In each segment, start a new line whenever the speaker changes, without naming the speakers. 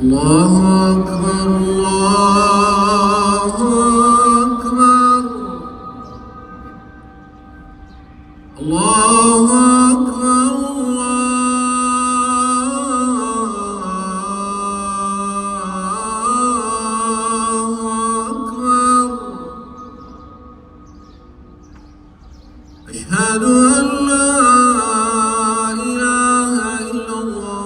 الله أكبر الله أكبر الله أكبر الله أكبر أشهد أن لا إله إلا الله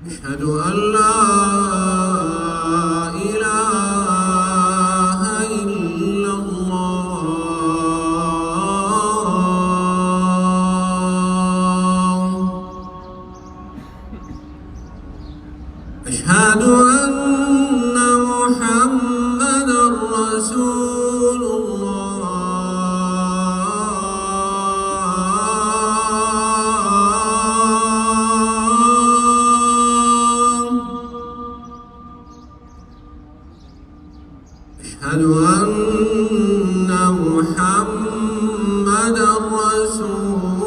أشهد أن لا إله إلا الله أشهد أن محمدًا رسول الله أشهد أن محمدًا رسول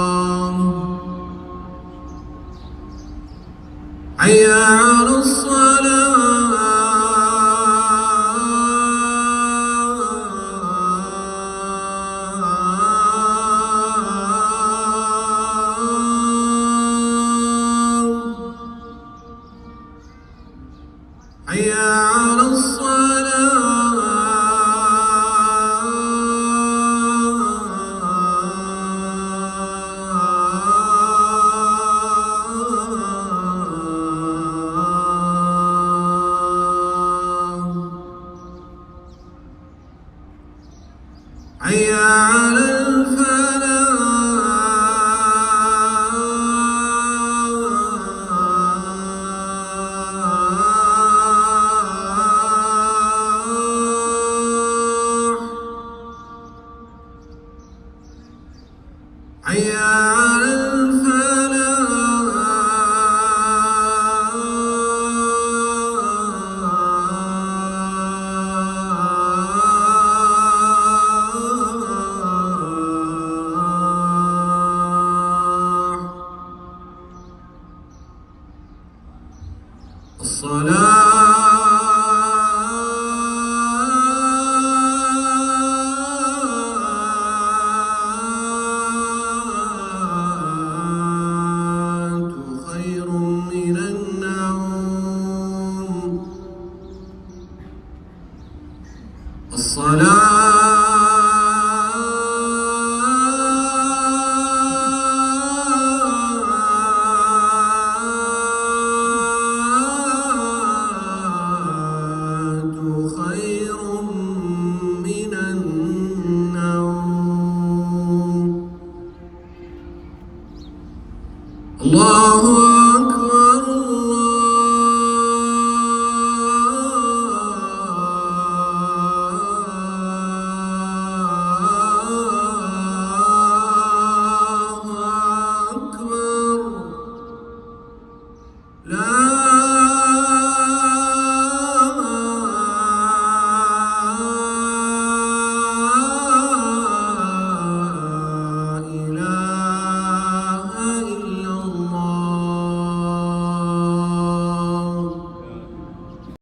الله حي على الصلاة حي على الصلاة حي على الفلاح حي على الصلاة خير من النوم الصلاة خير من النوم الله